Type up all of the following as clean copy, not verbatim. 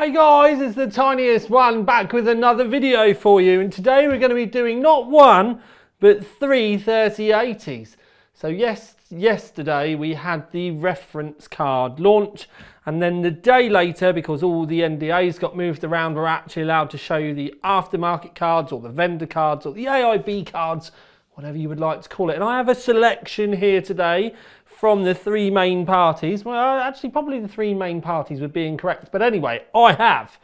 Hey guys, it's the tiniest one back with another video for you, and today we're going to be doing not one but three 3080s. So yesterday we had the reference card launch, and then the day later, because all the NDAs got moved around, we're actually allowed to show you the aftermarket cards or the vendor cards or the AIB cards, whatever you would like to call it. And I have a selection here today from the three main parties. Well, actually probably the three main parties would be incorrect, but anyway, I have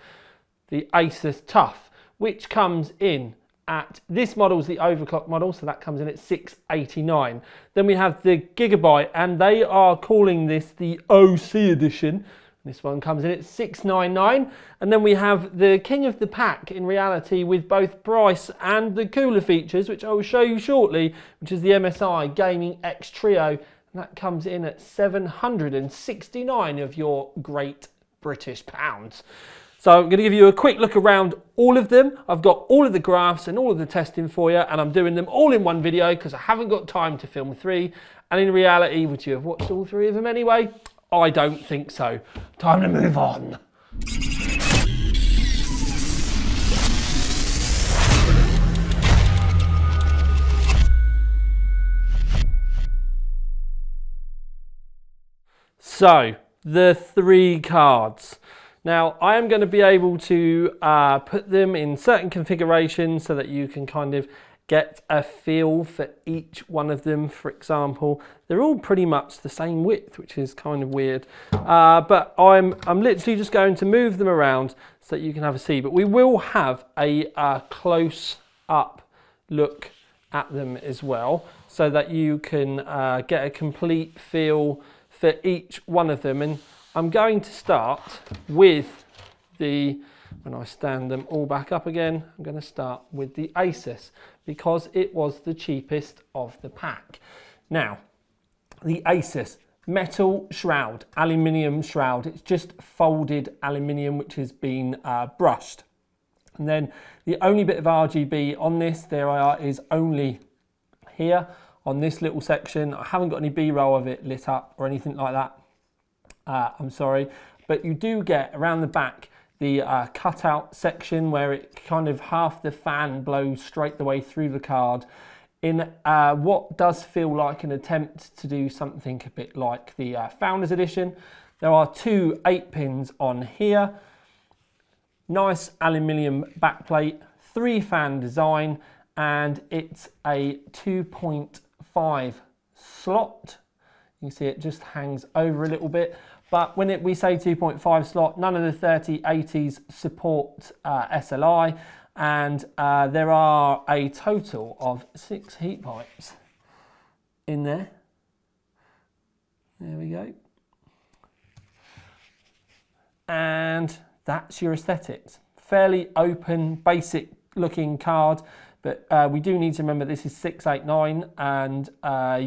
the Asus TUF, which comes in at, this model is the Overclock model, so that comes in at $689. Then we have the Gigabyte, and they are calling this the OC edition. This one comes in at $699. And then we have the king of the pack in reality, with both price and the cooler features, which I will show you shortly, which is the MSI Gaming X Trio. And that comes in at 769 of your great British pounds. So I'm going to give you a quick look around all of them. I've got all of the graphs and all of the testing for you, and I'm doing them all in one video because I haven't got time to film three. And in reality, would you have watched all three of them anyway? I don't think so. Time to move on. So, the three cards. Now, I am going to be able to put them in certain configurations so that you can kind of get a feel for each one of them. For example, they're all pretty much the same width, which is kind of weird. But I'm literally just going to move them around so that you can have a see. But we will have a close-up look at them as well, so that you can get a complete feel for each one of them. And I'm going to start with the, when I stand them all back up again, I'm going to start with the Asus because it was the cheapest of the pack. Now, the Asus metal shroud, aluminium shroud. It's just folded aluminium which has been brushed. And then the only bit of RGB on this, is only here on this little section. I haven't got any B-roll of it lit up or anything like that. I'm sorry, but you do get around the back the cutout section where it kind of half the fan blows straight the way through the card in what does feel like an attempt to do something a bit like the Founders Edition. There are two 8-pins on here, nice aluminium backplate, 3-fan design, and it's a 2.5 slot. You can see it just hangs over a little bit. But when we say 2.5 slot, none of the 3080s support SLI, and there are a total of 6 heat pipes in there. There we go. And that's your aesthetics. Fairly open, basic looking card. But we do need to remember this is $689, and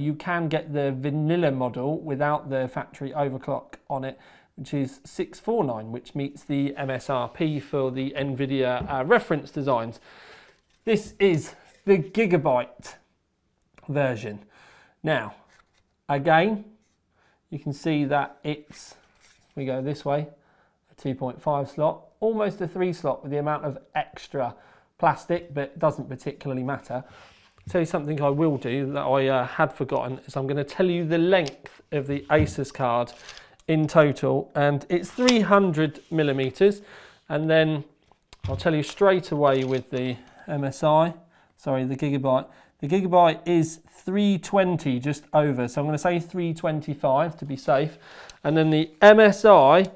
you can get the vanilla model without the factory overclock on it, which is $649, which meets the MSRP for the NVIDIA reference designs. This is the Gigabyte version. Now, again, you can see that it's, we go this way, a 2.5 slot, almost a 3 slot with the amount of extra plastic, but doesn't particularly matter. I'll tell you something I will do that I had forgotten, is I'm going to tell you the length of the Asus card in total, and it's 300 millimeters. And then I'll tell you straight away with the MSI, sorry, the Gigabyte. The Gigabyte is 320, just over, so I'm going to say 325 to be safe. And then the MSI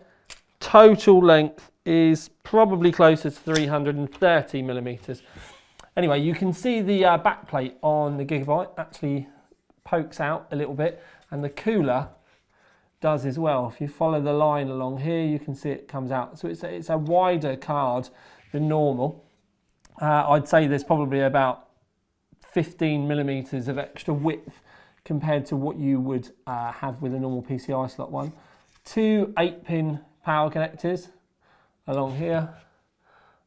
total length is probably closer to 330 millimeters. Anyway, you can see the backplate on the Gigabyte actually pokes out a little bit, and the cooler does as well. If you follow the line along here, you can see it comes out. So it's a wider card than normal. I'd say there's probably about 15 millimeters of extra width compared to what you would have with a normal PCI slot one. 2 8-pin power connectors along here.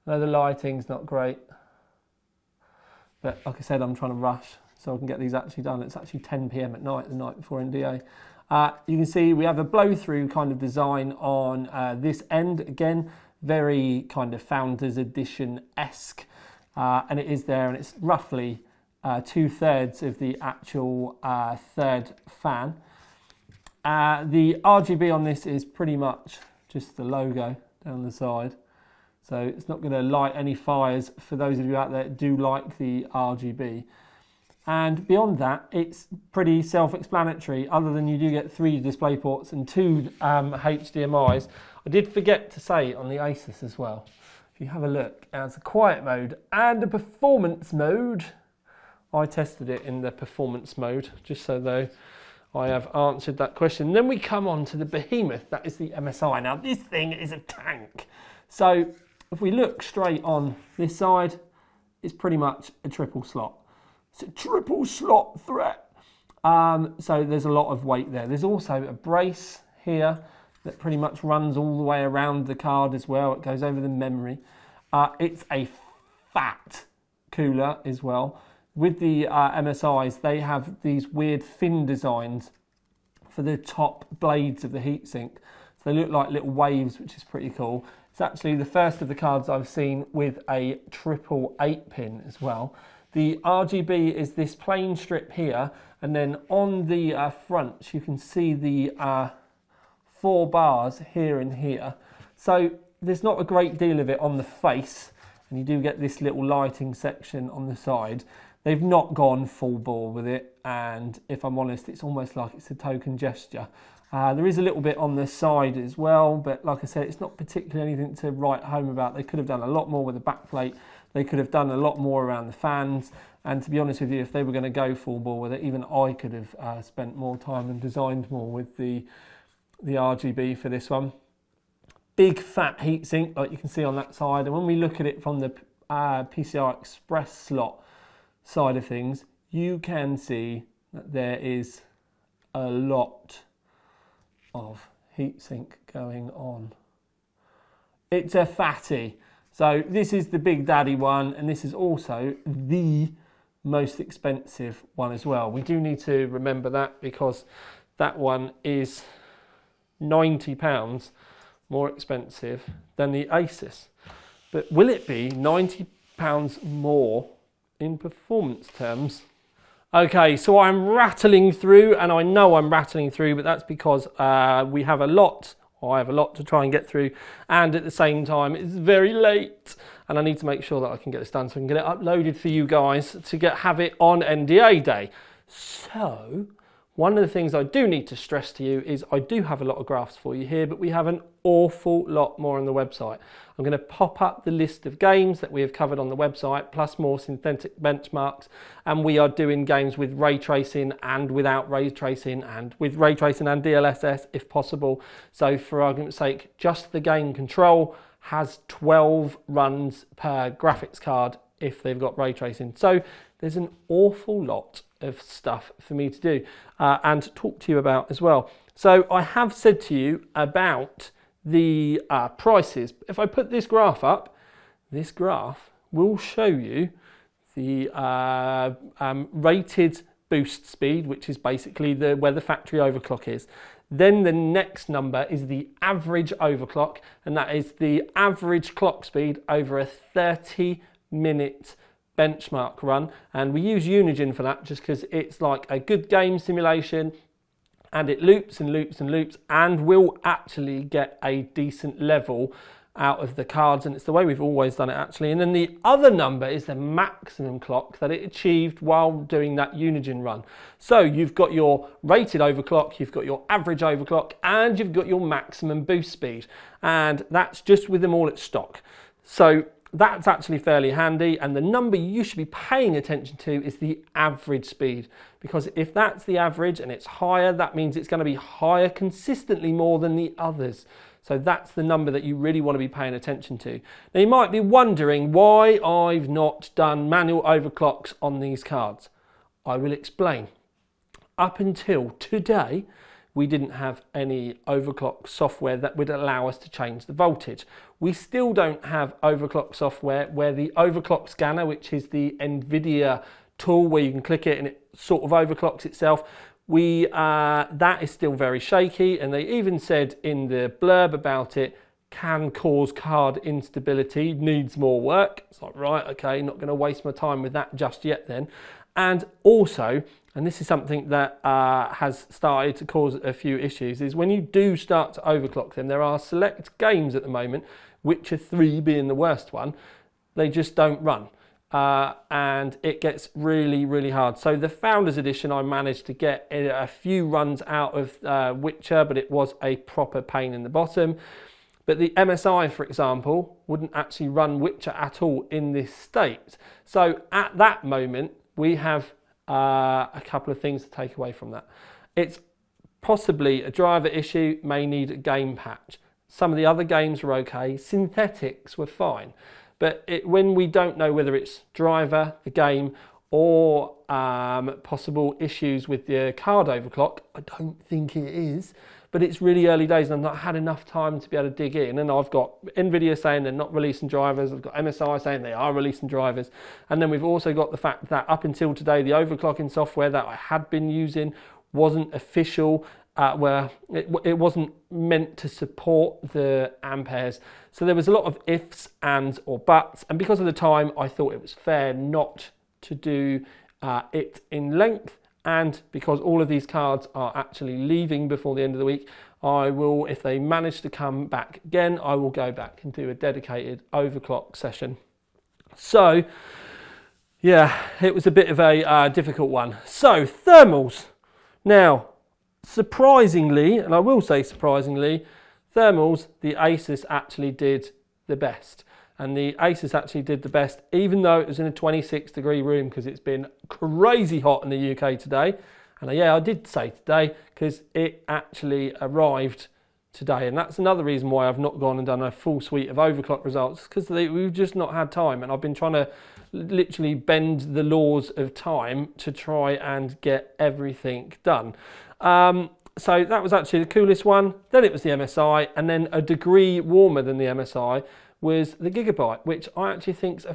I know the lighting's not great, but like I said, I'm trying to rush so I can get these actually done. It's actually 10 PM at night, the night before NDA. You can see we have a blow-through kind of design on this end. Again, very kind of Founders Edition-esque, and it is there, and it's roughly 2/3 of the actual third fan. The RGB on this is pretty much just the logo down the side, so it's not going to light any fires for those of you out there that do like the RGB. And beyond that, it's pretty self-explanatory, other than you do get 3 display ports and 2 HDMIs. I did forget to say on the Asus as well, if you have a look, it has a quiet mode and a performance mode. I tested it in the performance mode, just so though I have answered that question. Then we come on to the behemoth, that is the MSI. Now this thing is a tank. So if we look straight on this side, it's pretty much a triple slot. It's a triple slot threat. So there's a lot of weight there. There's also a brace here that pretty much runs all the way around the card as well. It goes over the memory. It's a fat cooler as well. With the MSIs, they have these weird fin designs for the top blades of the heatsink. So they look like little waves, which is pretty cool. It's actually the first of the cards I've seen with a triple 8-pin as well. The RGB is this plain strip here, and then on the front you can see the 4 bars here and here. So there's not a great deal of it on the face, and you do get this little lighting section on the side. They've not gone full bore with it, and if I'm honest, it's almost like it's a token gesture. There is a little bit on the side as well, but like I said, it's not particularly anything to write home about. They could have done a lot more with the backplate. They could have done a lot more around the fans, and to be honest with you, if they were going to go full bore with it, even I could have spent more time and designed more with the RGB for this one. Big fat heatsink, like you can see on that side, and when we look at it from the PCI Express slot side of things, you can see that there is a lot of heatsink going on. It's a fatty. So this is the big daddy one, and this is also the most expensive one as well. We do need to remember that, because that one is £90 more expensive than the Asus. But will it be £90 more in performance terms? Okay, so I'm rattling through, and I know I'm rattling through, but that's because we have a lot. I have a lot to try and get through, and at the same time it's very late, and I need to make sure that I can get this done so I can get it uploaded for you guys to have it on NDA day. So one of the things I do need to stress to you is I do have a lot of graphs for you here, but we have an awful lot more on the website. I'm going to pop up the list of games that we have covered on the website, plus more synthetic benchmarks, and we are doing games with ray tracing and without ray tracing, and with ray tracing and DLSS if possible. So for argument's sake, just the game Control has 12 runs per graphics card if they've got ray tracing. So there's an awful lot of stuff for me to do and talk to you about as well. So I have said to you about the prices. If I put this graph up, this graph will show you the rated boost speed, which is basically where the factory overclock is. Then the next number is the average overclock, and that is the average clock speed over a 30-minute benchmark run. And we use Unigine for that just because it's like a good game simulation, and it loops and loops and loops and will actually get a decent level out of the cards, and it's the way we've always done it actually. And then the other number is the maximum clock that it achieved while doing that Unigine run. So you've got your rated overclock, you've got your average overclock, and you've got your maximum boost speed, and that's just with them all at stock. So that's actually fairly handy, and the number you should be paying attention to is the average speed, because if that's the average and it's higher, that means it's going to be higher consistently more than the others. So that's the number that you really want to be paying attention to. Now you might be wondering why I've not done manual overclocks on these cards. I will explain. Up until today, we didn't have any overclock software that would allow us to change the voltage. We still don't have overclock software where the overclock scanner, which is the NVIDIA tool where you can click it and it sort of overclocks itself, that is still very shaky, and they even said in the blurb about it, can cause card instability, needs more work. It's like, right, okay, not going to waste my time with that just yet then. And also, and this is something that has started to cause a few issues, is when you do start to overclock them, there are select games at the moment, Witcher 3 being the worst one, they just don't run. And it gets really, really hard. So the Founders Edition, I managed to get a few runs out of Witcher, but it was a proper pain in the bottom. But the MSI, for example, wouldn't actually run Witcher at all in this state. So at that moment, we have a couple of things to take away from that. It's possibly a driver issue, may need a game patch. Some of the other games were okay. Synthetics were fine. But when we don't know whether it's driver, the game, or possible issues with the card overclock, I don't think it is. But it's really early days and I've not had enough time to be able to dig in. And I've got NVIDIA saying they're not releasing drivers. I've got MSI saying they are releasing drivers. And then we've also got the fact that up until today, the overclocking software that I had been using wasn't official, where it wasn't meant to support the amperes. So there was a lot of ifs, ands, or buts. And because of the time, I thought it was fair not to do it in length. And because all of these cards are actually leaving before the end of the week, I will, if they manage to come back again, I will go back and do a dedicated overclock session. So, yeah, it was a bit of a difficult one. So, thermals. Now, surprisingly, and I will say surprisingly, thermals, the Asus actually did the best. And the Asus actually did the best, even though it was in a 26-degree room, because it's been crazy hot in the UK today. And yeah, I did say today, because it actually arrived today. And that's another reason why I've not gone and done a full suite of overclock results, because we've just not had time. And I've been trying to literally bend the laws of time to try and get everything done. So that was actually the coolest one. Then it was the MSI, and then a degree warmer than the MSI was the Gigabyte, which I actually think is a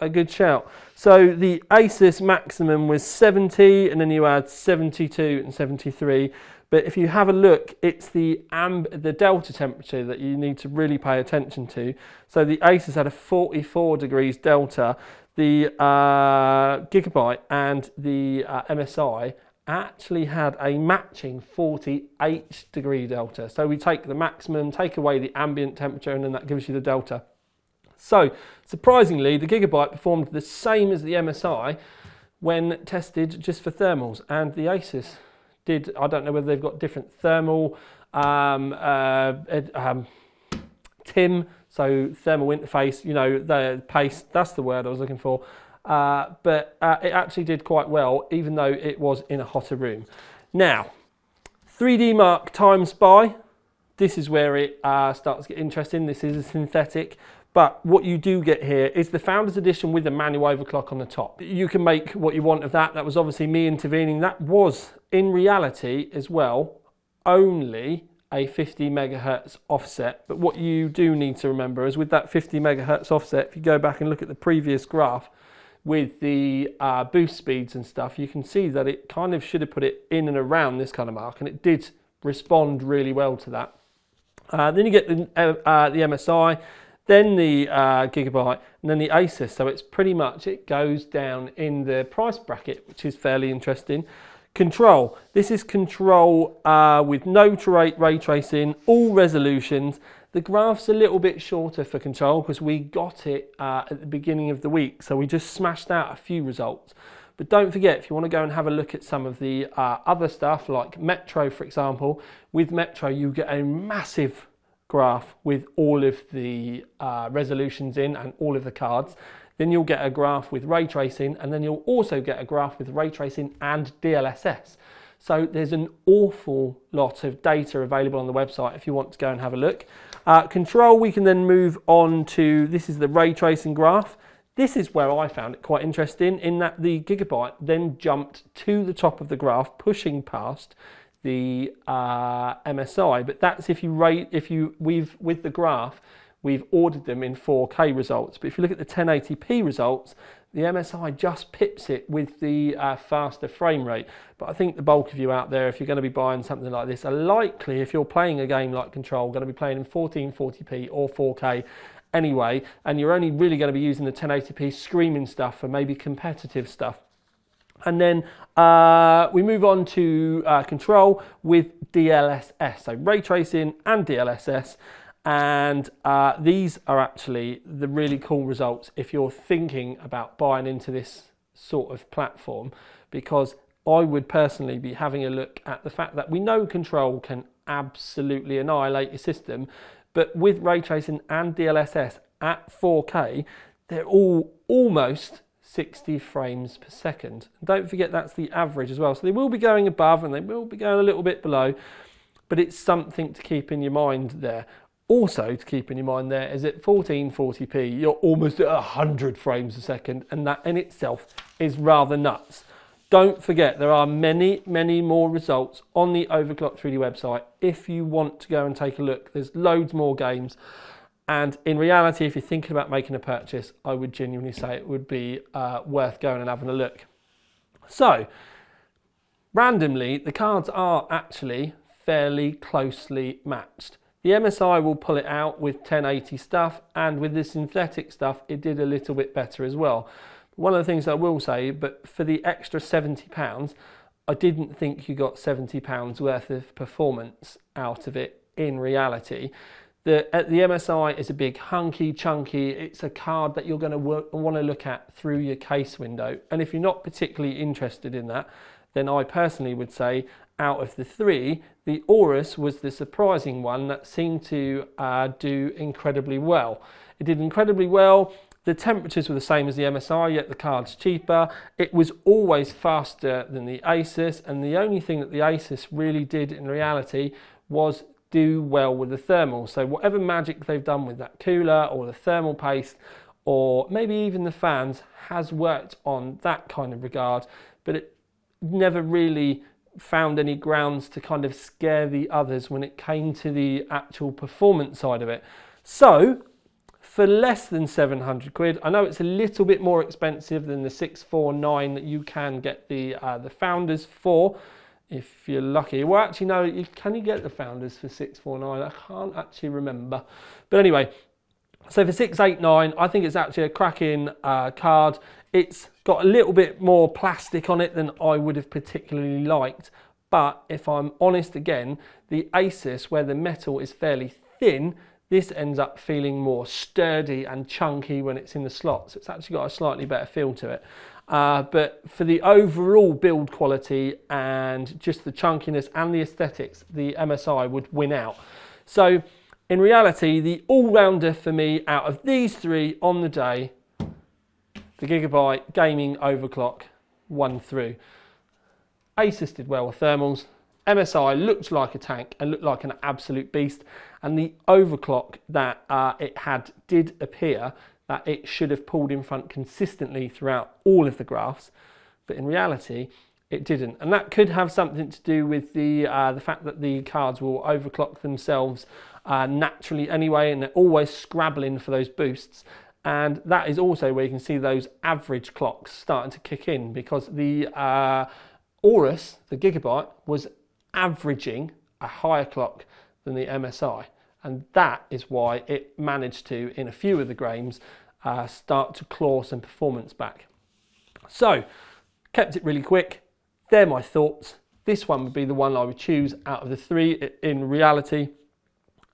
good shout. So the Asus maximum was 70, and then you had 72 and 73. But if you have a look, it's the delta temperature that you need to really pay attention to. So the Asus had a 44 degrees delta. The Gigabyte and the MSI actually had a matching 48 degree delta. So we take the maximum, take away the ambient temperature, and then that gives you the delta. So surprisingly, the Gigabyte performed the same as the MSI when tested just for thermals, and the Asus did. I don't know whether they've got different thermal TIM, so thermal interface, you know, the pace, that's the word I was looking for. But it actually did quite well, even though it was in a hotter room. Now, 3D Mark Time Spy, this is where it starts to get interesting. This is a synthetic, but what you do get here is the Founders Edition with the manual overclock on the top. You can make what you want of that. That was obviously me intervening. That was, in reality as well, only a 50 megahertz offset. But what you do need to remember is with that 50 megahertz offset, if you go back and look at the previous graph, with the boost speeds and stuff, you can see that it kind of should have put it in and around this kind of mark, and it did respond really well to that. Then you get the MSI, then the Gigabyte, and then the Asus. So it's pretty much, it goes down in the price bracket, which is fairly interesting. Control. This is Control with no ray tracing, all resolutions. The graph's a little bit shorter for Control because we got it at the beginning of the week, so we just smashed out a few results. But don't forget, if you want to go and have a look at some of the other stuff, like Metro, for example, with Metro you get a massive graph with all of the resolutions in and all of the cards. Then you'll get a graph with ray tracing, and then you'll also get a graph with ray tracing and DLSS. So there's an awful lot of data available on the website if you want to go and have a look. Control, we can then move on to, this is the ray tracing graph. This is where I found it quite interesting, in that the Gigabyte then jumped to the top of the graph, pushing past the MSI. But that's with the graph, we've ordered them in 4K results. But if you look at the 1080p results, The MSI just pips it with the faster frame rate. But I think the bulk of you out there, if you're going to be buying something like this, are likely, if you're playing a game like Control, going to be playing in 1440p or 4K anyway, and you're only really going to be using the 1080p screaming stuff for maybe competitive stuff. And then we move on to Control with DLSS, so ray tracing and DLSS. And these are actually the really cool results if you're thinking about buying into this sort of platform, because I would personally be having a look at the fact that we know Control can absolutely annihilate your system, but with ray tracing and DLSS at 4K, they're all almost 60 frames per second. And don't forget that's the average as well. So they will be going above and they will be going a little bit below, but it's something to keep in your mind there. Also to keep in your mind there is at 1440p, you're almost at 100 frames a second, and that in itself is rather nuts. Don't forget, there are many, many more results on the Overclock 3D website if you want to go and take a look. There's loads more games. And in reality, if you're thinking about making a purchase, I would genuinely say it would be worth going and having a look. So, randomly, the cards are actually fairly closely matched. The MSI will pull it out with 1080 stuff, and with the synthetic stuff, it did a little bit better as well. One of the things I will say, but for the extra £70, I didn't think you got £70 worth of performance out of it in reality. The MSI is a big hunky chunky, it's a card that you're going to want to look at through your case window, and if you're not particularly interested in that, then I personally would say out of the three, the Aorus was the surprising one that seemed to do incredibly well. It did incredibly well. The temperatures were the same as the MSI, yet the card's cheaper. It was always faster than the Asus, and the only thing that the Asus really did in reality was do well with the thermal. So whatever magic they've done with that cooler or the thermal paste or maybe even the fans has worked on that kind of regard, but it never really found any grounds to kind of scare the others when it came to the actual performance side of it. So for less than 700 quid, I know it's a little bit more expensive than the 649 that you can get the Founders for, if you're lucky. Well, actually, no, can you get the Founders for 649? I can't actually remember. But anyway, so for 689, I think it's actually a cracking card. It's got a little bit more plastic on it than I would have particularly liked. But if I'm honest again, the Asus, where the metal is fairly thin, this ends up feeling more sturdy and chunky when it's in the slots. It's actually got a slightly better feel to it. But for the overall build quality and just the chunkiness and the aesthetics, the MSI would win out. So in reality, the all-rounder for me out of these three on the day, the Gigabyte Gaming Overclock won through. Asus did well with thermals. MSI looked like a tank and looked like an absolute beast. And the overclock that it had did appear that it should have pulled in front consistently throughout all of the graphs. But in reality, it didn't. And that could have something to do with the fact that the cards will overclock themselves naturally anyway, and they're always scrabbling for those boosts. And that is also where you can see those average clocks starting to kick in, because the Aorus, the Gigabyte, was averaging a higher clock than the MSI. And that is why it managed to, in a few of the games, start to claw some performance back. So, kept it really quick. They're my thoughts. This one would be the one I would choose out of the three in reality,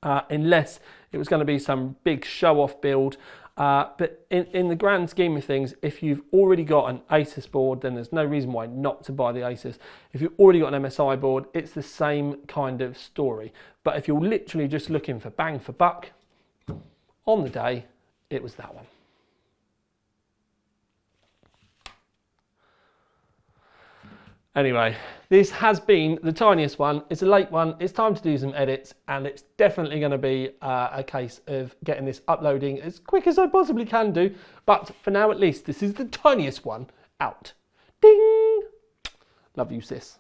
unless it was going to be some big show-off build. But in the grand scheme of things, if you've already got an Asus board, then there's no reason why not to buy the Asus. If you've already got an MSI board, it's the same kind of story. But if you're literally just looking for bang for buck, on the day, it was that one. Anyway, this has been the tiniest one. It's a late one. It's time to do some edits, and it's definitely going to be a case of getting this uploading as quick as I possibly can do. But for now, at least, this is the tiniest one out. Ding! Love you, sis.